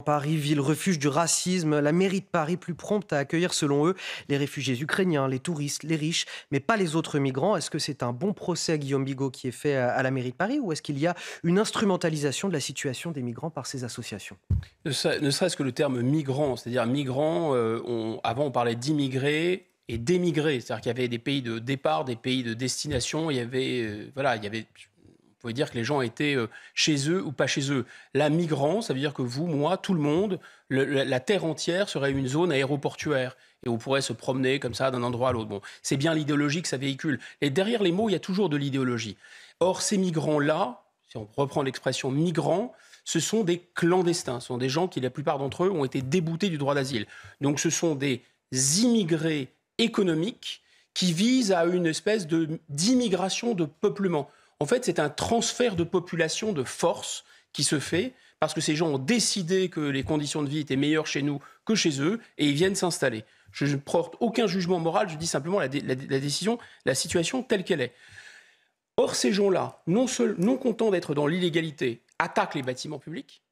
Paris, ville refuge du racisme, la mairie de Paris plus prompte à accueillir, selon eux, les réfugiés ukrainiens, les touristes, les riches, mais pas les autres migrants. Est-ce que c'est un bon procès à Guillaume Bigot qui est fait à la mairie de Paris, ou est-ce qu'il y a une instrumentalisation de la situation des migrants par ces associations? Ne serait-ce que le terme migrant, c'est-à-dire migrant, avant on parlait d'immigrés et d'émigrés, c'est-à-dire qu'il y avait des pays de départ, des pays de destination, il y avait, on pouvait dire que les gens étaient chez eux ou pas chez eux. Là, migrant, ça veut dire que vous, moi, tout le monde, la terre entière serait une zone aéroportuaire. Et on pourrait se promener comme ça d'un endroit à l'autre. Bon, c'est bien l'idéologie que ça véhicule. Et derrière les mots, il y a toujours de l'idéologie. Or, ces migrants-là, si on reprend l'expression migrants, ce sont des clandestins. Ce sont des gens qui, la plupart d'entre eux, ont été déboutés du droit d'asile. Donc, ce sont des immigrés économiques qui visent à une espèce d'immigration de peuplement. En fait, c'est un transfert de population de force qui se fait parce que ces gens ont décidé que les conditions de vie étaient meilleures chez nous que chez eux et ils viennent s'installer. Je ne porte aucun jugement moral, je dis simplement la décision, la situation telle qu'elle est. Or, ces gens-là, non contents d'être dans l'illégalité, attaquent les bâtiments publics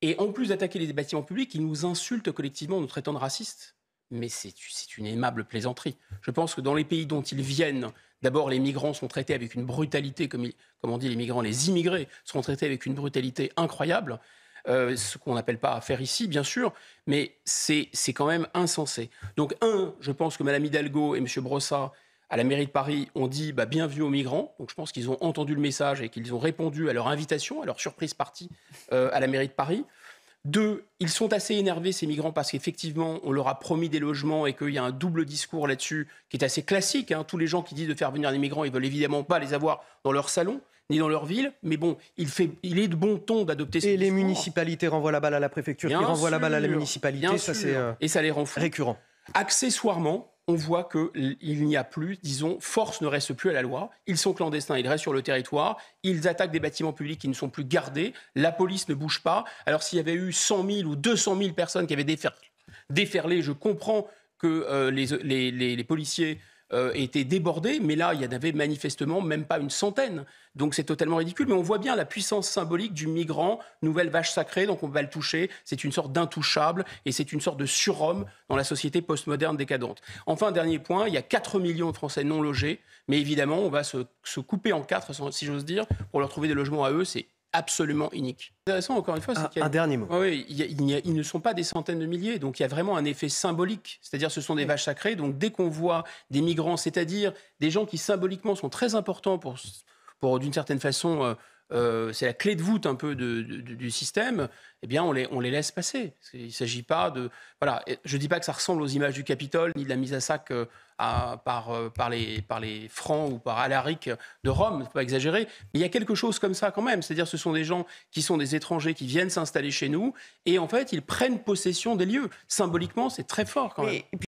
et en plus d'attaquer les bâtiments publics, ils nous insultent collectivement en nous traitant de racistes. Mais c'est une aimable plaisanterie. Je pense que dans les pays dont ils viennent, d'abord les migrants sont traités avec une brutalité, comme on dit les migrants, les immigrés seront traités avec une brutalité incroyable, ce qu'on n'appelle pas faire ici, bien sûr, mais c'est quand même insensé. Donc je pense que Mme Hidalgo et M. Brossat, à la mairie de Paris, ont dit bienvenue aux migrants. Donc je pense qu'ils ont entendu le message et qu'ils ont répondu à leur invitation, à leur surprise partie à la mairie de Paris. 2, ils sont assez énervés, ces migrants, parce qu'effectivement, on leur a promis des logements et qu'il y a un double discours là-dessus qui est assez classique. Hein. Tous les gens qui disent de faire venir des migrants, ils ne veulent évidemment pas les avoir dans leur salon, ni dans leur ville. Mais bon, il est de bon ton d'adopter ce discours. Et les municipalités renvoient la balle à la préfecture, qui renvoie la balle à la municipalité. Ça, c'est et ça les rend fous. Récurrent. Accessoirement, on voit qu'il n'y a plus, disons, force ne reste plus à la loi. Ils sont clandestins, ils restent sur le territoire, ils attaquent des bâtiments publics qui ne sont plus gardés, la police ne bouge pas. Alors s'il y avait eu 100 000 ou 200 000 personnes qui avaient déferlé, je comprends que les policiers étaient débordés, mais là, il y en avait manifestement même pas une centaine. Donc c'est totalement ridicule, mais on voit bien la puissance symbolique du migrant, nouvelle vache sacrée, donc on va le toucher. C'est une sorte d'intouchable et c'est une sorte de surhomme dans la société postmoderne décadente. Enfin, dernier point, il y a 4 millions de Français non logés, mais évidemment, on va se couper en quatre, si j'ose dire, pour leur trouver des logements à eux. C'est absolument inique. Intéressant, encore une fois, c'est un dernier mot. Oui, ils ne sont pas des centaines de milliers, donc il y a vraiment un effet symbolique, c'est-à-dire ce sont des vaches sacrées, donc dès qu'on voit des migrants, c'est-à-dire des gens qui symboliquement sont très importants pour d'une certaine façon, c'est la clé de voûte un peu du système, eh bien on les laisse passer. Il ne s'agit pas de... Voilà, je ne dis pas que ça ressemble aux images du Capitole, ni de la mise à sac par les Francs ou par Alaric de Rome, il ne faut pas exagérer, mais il y a quelque chose comme ça quand même, c'est-à-dire ce sont des gens qui sont des étrangers qui viennent s'installer chez nous et en fait ils prennent possession des lieux. Symboliquement, c'est très fort quand même.